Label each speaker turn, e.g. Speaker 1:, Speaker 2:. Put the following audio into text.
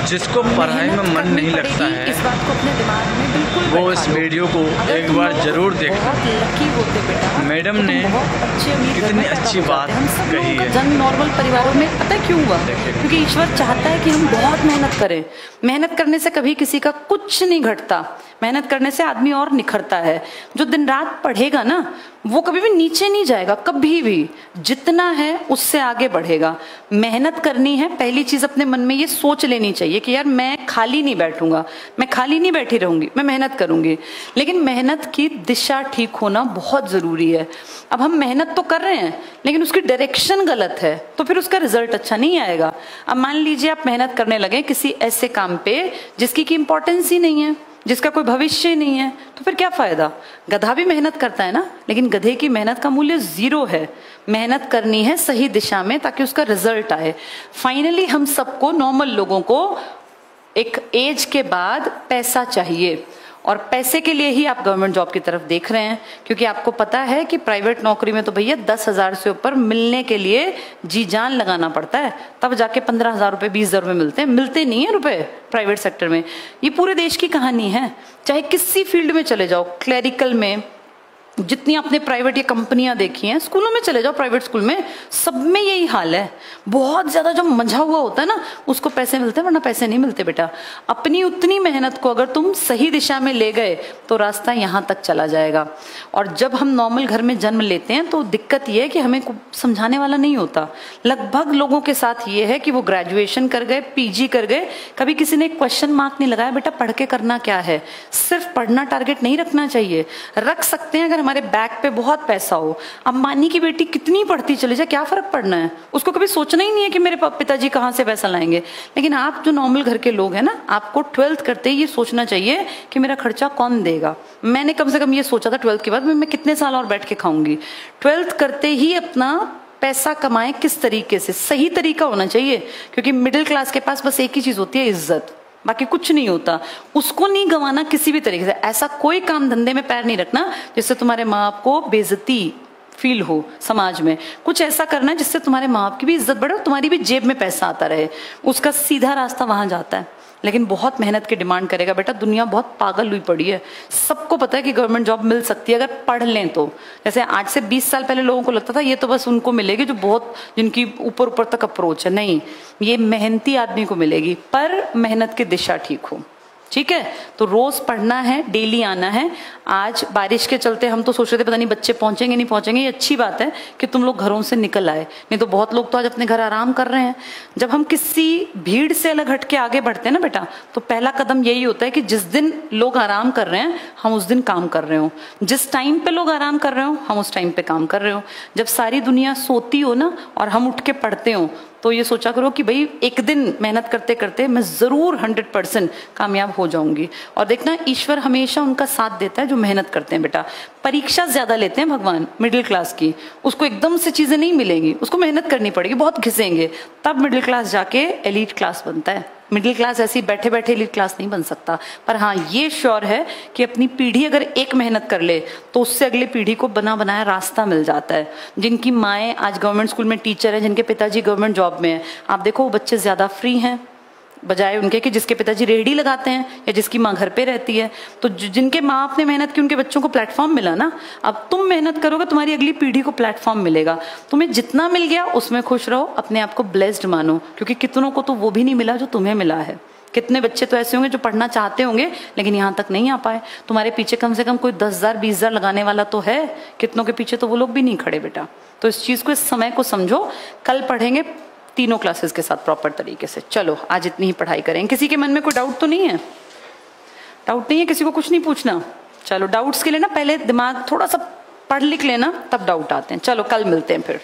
Speaker 1: जिसको पढ़ाई में मन नहीं लगता है
Speaker 2: इस बात को अपने दिमाग में बिल्कुल
Speaker 1: वो इस वीडियो को एक बार जरूर देखें।
Speaker 2: बहुत लकी होते बेटा,
Speaker 1: मैडम ने कितनी अच्छी बात कही है।
Speaker 2: जन्म नॉर्मल परिवारों में पता है क्यों हुआ? क्योंकि ईश्वर चाहता है कि हम बहुत मेहनत करें। मेहनत करने से कभी किसी का कुछ नहीं घटता, मेहनत करने से आदमी और निखरता है। जो दिन रात पढ़ेगा ना वो कभी भी नीचे नहीं जाएगा, कभी भी। जितना है उससे आगे बढ़ेगा। मेहनत करनी है, पहली चीज अपने मन में ये सोच लेनी चाहिए कि यार मैं खाली नहीं बैठूंगा, मैं खाली नहीं बैठी रहूंगी, मैं मेहनत करूंगी। लेकिन मेहनत की दिशा ठीक होना बहुत जरूरी है। अब हम मेहनत तो कर रहे हैं लेकिन उसकी डायरेक्शन गलत है तो फिर उसका रिजल्ट अच्छा नहीं आएगा। अब मान लीजिए आप मेहनत करने लगे किसी ऐसे काम पे जिसकी की इंपॉर्टेंस ही नहीं है, जिसका कोई भविष्य ही नहीं है, तो फिर क्या फायदा? गधा भी मेहनत करता है ना, लेकिन गधे की मेहनत का मूल्य 0 है। मेहनत करनी है सही दिशा में ताकि उसका रिजल्ट आए। फाइनली हम सबको, नॉर्मल लोगों को, एक एज के बाद पैसा चाहिए और पैसे के लिए ही आप गवर्नमेंट जॉब की तरफ देख रहे हैं। क्योंकि आपको पता है कि प्राइवेट नौकरी में तो भैया 10,000 से ऊपर मिलने के लिए जी जान लगाना पड़ता है, तब जाके 15,000 रुपए 20,000 रुपए मिलते नहीं है रुपए प्राइवेट सेक्टर में। ये पूरे देश की कहानी है। चाहे किसी फील्ड में चले जाओ, क्लरिकल में, जितनी आपने प्राइवेट ये कंपनियां देखी हैं, स्कूलों में चले जाओ, प्राइवेट स्कूल में, सब में यही हाल है। बहुत ज्यादा जो मंझा हुआ होता है ना उसको पैसे मिलते हैं, वरना पैसे नहीं मिलते बेटा। अपनी उतनी मेहनत को अगर तुम सही दिशा में ले गए तो रास्ता यहां तक चला जाएगा। और जब हम नॉर्मल घर में जन्म लेते हैं तो दिक्कत ये है कि हमें समझाने वाला नहीं होता। लगभग लोगों के साथ ये है कि वो ग्रेजुएशन कर गए, PG कर गए, कभी किसी ने क्वेश्चन मार्क नहीं लगाया बेटा पढ़ के करना क्या है। सिर्फ पढ़ना टारगेट नहीं रखना चाहिए। रख सकते हैं अगर हमारे बैक पे बहुत पैसा हो। अंबानी की बेटी कितनी पढ़ती चले जाए, क्या फर्क पड़ना है? उसको कभी सोचना ही नहीं है कि मेरे पिताजी कहाँ से पैसा लाएंगे। लेकिन आप जो नॉर्मल घर के लोग हैं ना, आपको 12th करते ही ये सोचना चाहिए कि मेरा खर्चा कौन देगा। मैंने कम से कम ये सोचा था 12th के बाद मैं कितने साल और बैठ के खाऊंगी। 12th करते ही अपना पैसा कमाए, किस तरीके से, सही तरीका होना चाहिए। क्योंकि मिडिल क्लास के पास बस एक ही चीज होती है, इज्जत, बाकी कुछ नहीं होता। उसको नहीं गंवाना किसी भी तरीके से। ऐसा कोई काम धंधे में पैर नहीं रखना जिससे तुम्हारे माँ बाप को बेइज्जती फील हो समाज में। कुछ ऐसा करना है जिससे तुम्हारे माँ बाप की भी इज्जत बढ़े और तुम्हारी भी जेब में पैसा आता रहे। उसका सीधा रास्ता वहां जाता है। लेकिन बहुत मेहनत की डिमांड करेगा बेटा। दुनिया बहुत पागल हुई पड़ी है। सबको पता है कि गवर्नमेंट जॉब मिल सकती है अगर पढ़ लें तो। जैसे आज से 20 साल पहले लोगों को लगता था ये तो बस उनको मिलेगी जो बहुत, जिनकी ऊपर ऊपर तक अप्रोच है। नहीं, ये मेहनती आदमी को मिलेगी, पर मेहनत की दिशा ठीक हो। ठीक है, तो रोज पढ़ना है, डेली आना है। आज बारिश के चलते हम तो सोच रहे थे पता नहीं बच्चे पहुंचेंगे नहीं पहुंचेंगे। ये अच्छी बात है कि तुम लोग घरों से निकल आए, नहीं तो बहुत लोग तो आज अपने घर आराम कर रहे हैं। जब हम किसी भीड़ से अलग हट के आगे बढ़ते हैं ना बेटा, तो पहला कदम यही होता है कि जिस दिन लोग आराम कर रहे हैं हम उस दिन काम कर रहे हो। जिस टाइम पे लोग आराम कर रहे हो हम उस टाइम पे काम कर रहे हो। जब सारी दुनिया सोती हो ना और हम उठ के पढ़ते हो, तो ये सोचा करो कि भाई एक दिन मेहनत करते करते मैं जरूर 100% कामयाब हो जाऊंगी। और देखना, ईश्वर हमेशा उनका साथ देता है जो मेहनत करते हैं बेटा। परीक्षा ज्यादा लेते हैं भगवान मिडिल क्लास की, उसको एकदम से चीजें नहीं मिलेंगी, उसको मेहनत करनी पड़ेगी, बहुत घिसेंगे, तब मिडिल क्लास जाके एलीट क्लास बनता है। मिडिल क्लास ऐसी बैठे बैठे एलीट क्लास नहीं बन सकता। पर हाँ, ये श्योर है कि अपनी पीढ़ी अगर एक मेहनत कर ले तो उससे अगली पीढ़ी को बना बनाया रास्ता मिल जाता है। जिनकी माएँ आज गवर्नमेंट स्कूल में टीचर है, जिनके पिताजी गवर्नमेंट जॉब में है, आप देखो वो बच्चे ज्यादा फ्री हैं बजाय उनके कि जिसके पिताजी रेहड़ी लगाते हैं या जिसकी माँ घर पे रहती है। तो जिनके माँ बाप ने मेहनत की उनके बच्चों को प्लेटफॉर्म मिला ना। अब तुम मेहनत करोगे, तुम्हारी अगली पीढ़ी को प्लेटफॉर्म मिलेगा। तुम्हें जितना मिल गया उसमें खुश रहो, अपने आप को ब्लेस्ड मानो, क्योंकि कितनों को तो वो भी नहीं मिला जो तुम्हें मिला है। कितने बच्चे तो ऐसे होंगे जो पढ़ना चाहते होंगे लेकिन यहाँ तक नहीं आ पाए। तुम्हारे पीछे कम से कम कोई 10,000 20,000 लगाने वाला तो है, कितनों के पीछे तो वो लोग भी नहीं खड़े बेटा। तो इस चीज को, इस समय को समझो। कल पढ़ेंगे तीनों क्लासेस के साथ प्रॉपर तरीके से। चलो आज इतनी ही पढ़ाई करें। किसी के मन में कोई डाउट तो नहीं है? डाउट नहीं है, किसी को कुछ नहीं पूछना? चलो, डाउट्स के लिए ना पहले दिमाग थोड़ा सा पढ़ लिख लेना, तब डाउट आते हैं। चलो कल मिलते हैं फिर।